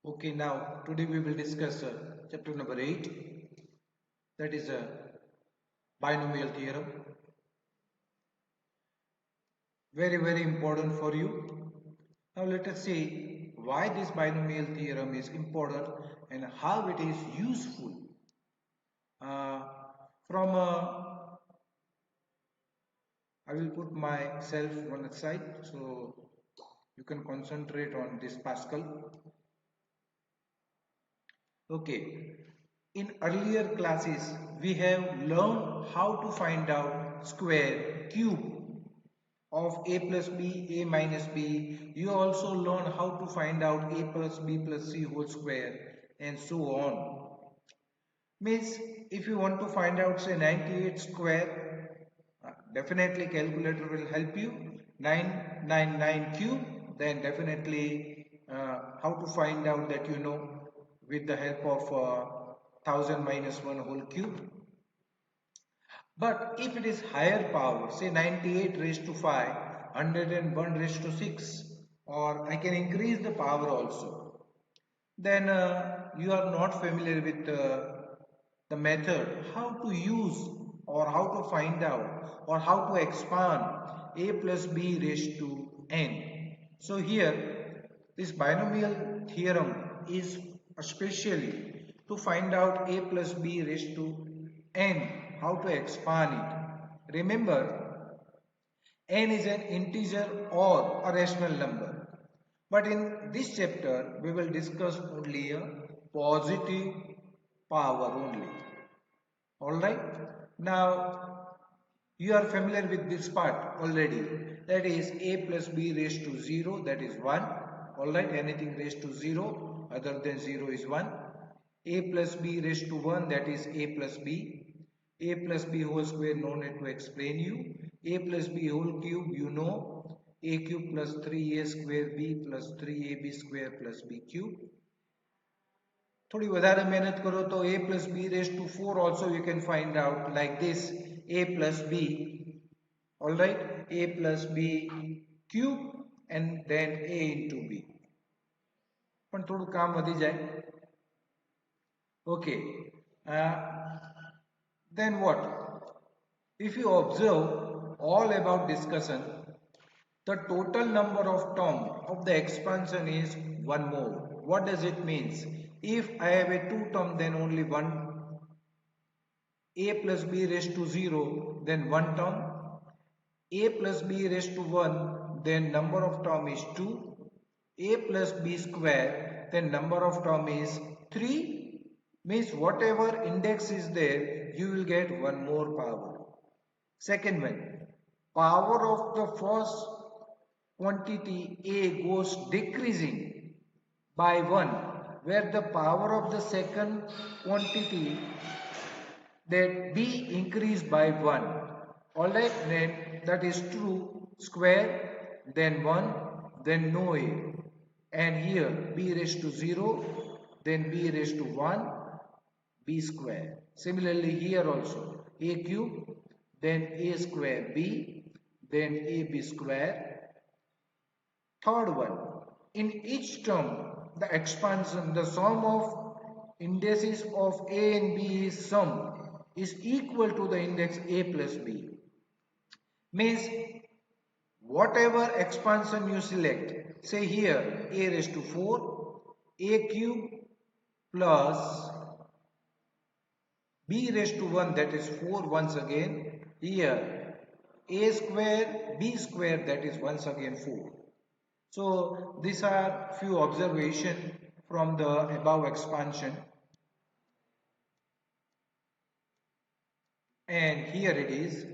Okay, now today we will discuss chapter number 8, that is a binomial theorem. Very important for you. Now let us see why this binomial theorem is important and how it is useful. Uh, from I will put myself on the side so you can concentrate on this Pascal. Okay, in earlier classes we have learned how to find out square, cube of a plus b, a minus b. You also learn how to find out a plus b plus c whole square and so on. Means if you want to find out say 98 square, definitely calculator will help you. 999 cube, then definitely how to find out that you know with the help of 1000 minus 1 whole cube. But if it is higher power, say 98 raised to 5, 101 raised to 6, or I can increase the power also, then you are not familiar with the method how to use or how to find out or how to expand a plus b raised to n. So here this binomial theorem is especially to find out a plus b raised to n, how to expand it. Remember, n is an integer or a rational number. But in this chapter, we will discuss only a positive power only. Alright? Now, you are familiar with this part already. That is a plus b raised to 0, that is 1. Alright? Anything raised to 0 other than 0 is 1. A plus b raised to 1, that is a plus b. A plus b whole square, no need to explain you. A plus b whole cube, you know. A cube plus 3a square b plus 3ab square plus b cube. થોડી વધારે મહેનત કરો તો a plus b raised to 4 also you can find out like this, a plus b, alright, a plus b cube and then a into b. પણ થોડું કામ વધી જાય. Okay, then what? If you observe all about discussion, the total number of terms of the expansion is one more. What does it mean? If I have a two term, then only one. A plus b raised to 0, then one term. A plus b raised to 1, then number of term is 2. A plus b square, then number of term is 3. Means whatever index is there, you will get one more power. Second one, power of the first quantity a goes decreasing by 1, where the power of the second quantity that b increased by 1. Alright, then that is true. Square, then 1, then no a. And here b raised to 0, then b raised to 1, b square. Similarly here also a cube, then a square b, then ab square. Third one, in each term the expansion, the sum of indices of a and b is sum is equal to the index a plus b. Means whatever expansion you select, say here a raised to 4, a cube plus b raised to 1, that is 4 once again. Here a square b square, that is once again 4. So these are few observations from the above expansion. And here it is,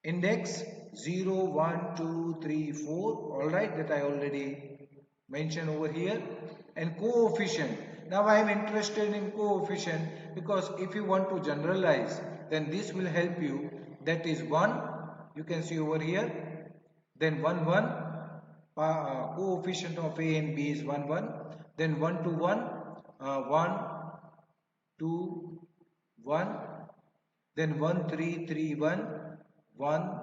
index 0, 1, 2, 3, 4, alright, that I already mentioned over here. And coefficient. Now I am interested in coefficient because if you want to generalize, then this will help you. That is 1, you can see over here. Then 1, 1, coefficient of a and b is 1, 1. Then 1 to 1, 1, 2, 1. Then 1, 3, 3, 1, 1,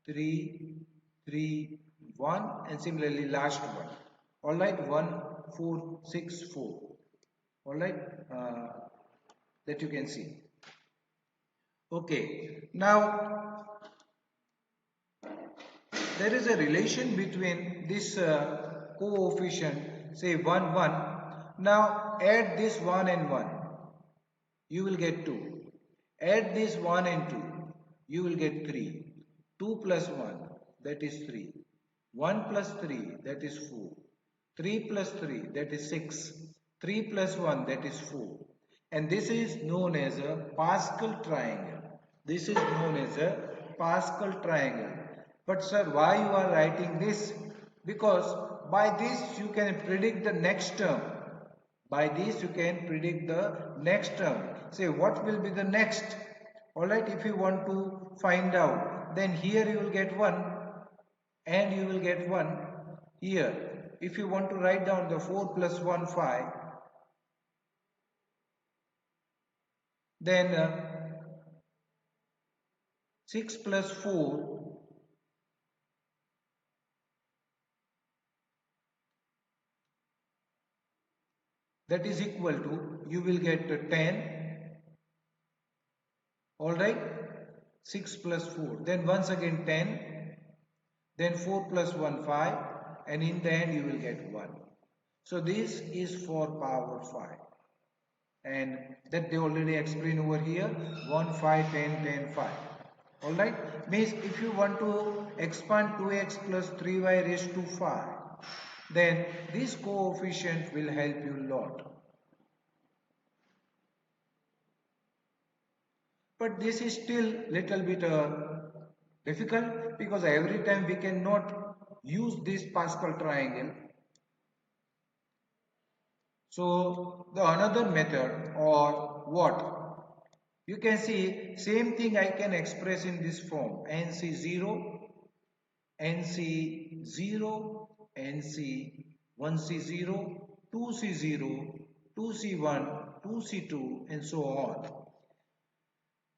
3, 3, 1, and similarly last one. Alright, 1, 4, 6, 4. Alright, that you can see. Okay, now there is a relation between this coefficient, say 1, 1. Now add this 1 and 1, you will get 2. Add this 1 and 2, you will get 3. 2 plus 1, that is 3. 1 plus 3, that is 4. 3 plus 3, that is 6. 3 plus 1, that is 4. And this is known as a Pascal triangle. This is known as a Pascal triangle. But sir, why you are writing this? Because by this you can predict the next term. By this you can predict the next term. Say what will be the next? Alright, if you want to find out, then here you will get 1 and you will get 1 here. If you want to write down the 4 plus 1, 5, then 6 plus 4, that is equal to, you will get 10. Alright, 6 plus 4, then once again 10, then 4 plus 1, 5, and in the end you will get 1. So this is for power 5. And that they already explained over here, 1, 5, 10, 10, 5. Alright, means if you want to expand 2x plus 3y raised to 5, then this coefficient will help you a lot. But this is still little bit difficult, because every time we cannot use this Pascal triangle. So the another method, or what? You can see same thing I can express in this form: NC0, NC0, NC, 1C0, 2C0, 2C1, 2C2, and so on.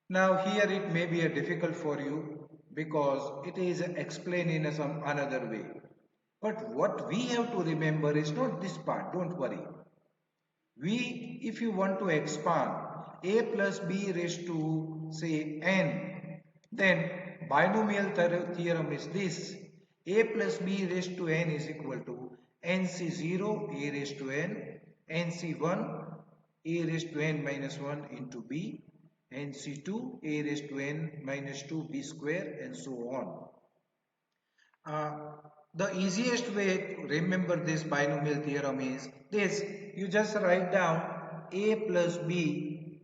Now here it may be difficult for you because it is explained in some another way. But what we have to remember is not this part, don't worry. If you want to expand a plus b raised to say n, then binomial theorem is this: a plus b raised to n is equal to nc0 a raised to n, nc1 a raised to n minus 1 into b, nc2 a raised to n minus 2 b square, and so on. The easiest way to remember this binomial theorem is this: you just write down a plus b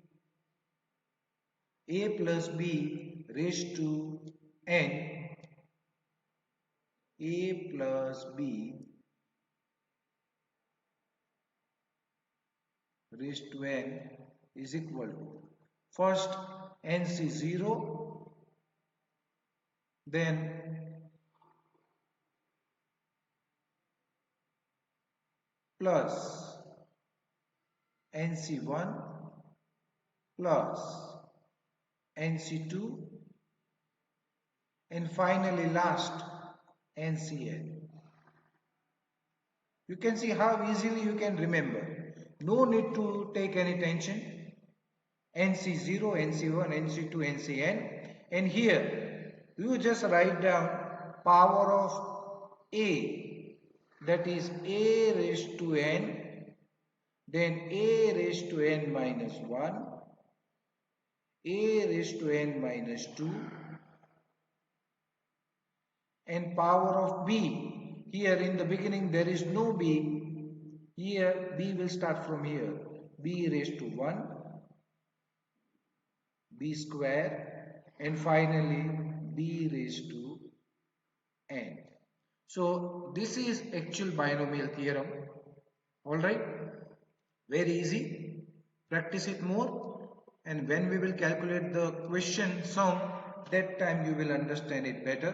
raised to n, a plus b raised to n is equal to, first nc0, then plus nc1 plus nc2, and finally last ncn. You can see how easily you can remember. No need to take any tension. NC0, NC1, NC2, NCN, and here you just write down power of a, that is a raised to n, then a raised to n minus 1, a raised to n minus 2, and power of b. Here in the beginning there is no b, here b will start from here, b raised to 1, b square, and finally b raised to n. So this is actual binomial theorem. Alright, very easy. Practice it more, and when we will calculate the question sum, that time you will understand it better.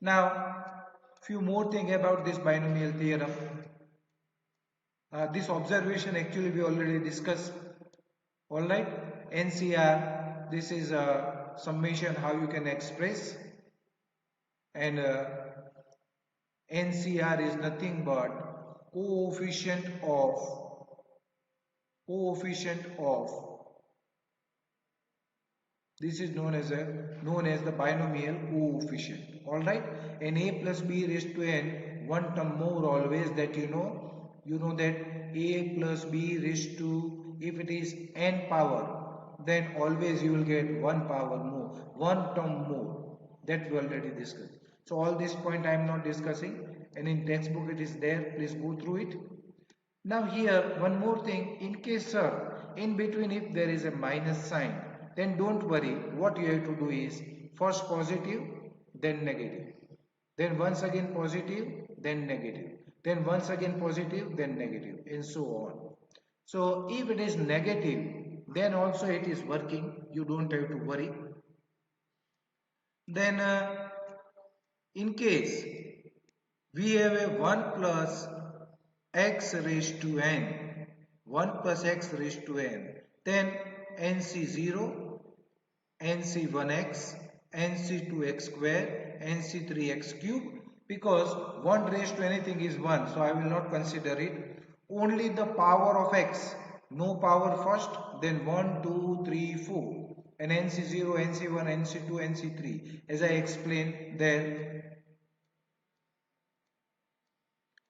Now few more things about this binomial theorem. This observation actually we already discussed. Alright, NCR, this is a summation how you can express, and NCR is nothing but coefficient of coefficient of this is known as the binomial coefficient. All right, and a plus b raised to n, one term more always that you know that a plus b raised to, if it is n power, then always you will get one power more, one term more, that we already discussed. So all this point I am not discussing, and in textbook it is there, please go through it. Now here one more thing, in case sir, in between if there is a minus sign, then don't worry, what you have to do is first positive, then negative, then once again positive, then negative, then once again positive, then negative, and so on. So if it is negative, then also it is working, you don't have to worry. Then in case we have a 1 plus x raised to n, 1 plus x raised to n, then nc0, nc1x, nc2x square, nc3x cube, because 1 raised to anything is 1, so I will not consider it. Only the power of x, no power first, then 1, 2, 3, 4, and nc0, nc1, nc2, nc3, as I explained there.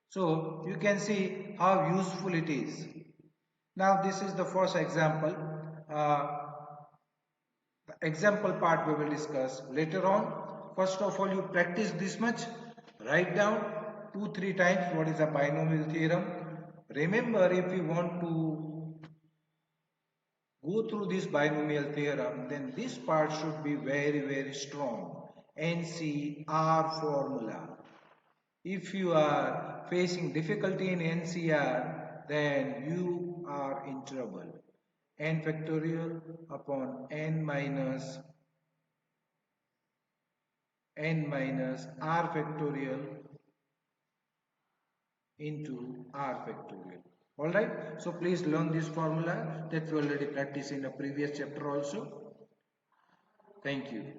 So you can see how useful it is. Now this is the first example. The example part we will discuss later on. First of all, you practice this much. Write down 2-3 times what is a binomial theorem. Remember, if you want to go through this binomial theorem, then this part should be very strong. NCR formula. If you are facing difficulty in NCR, then you are in trouble. N factorial upon n minus r factorial into r factorial. Alright, so please learn this formula that we already practiced in a previous chapter also. Thank you.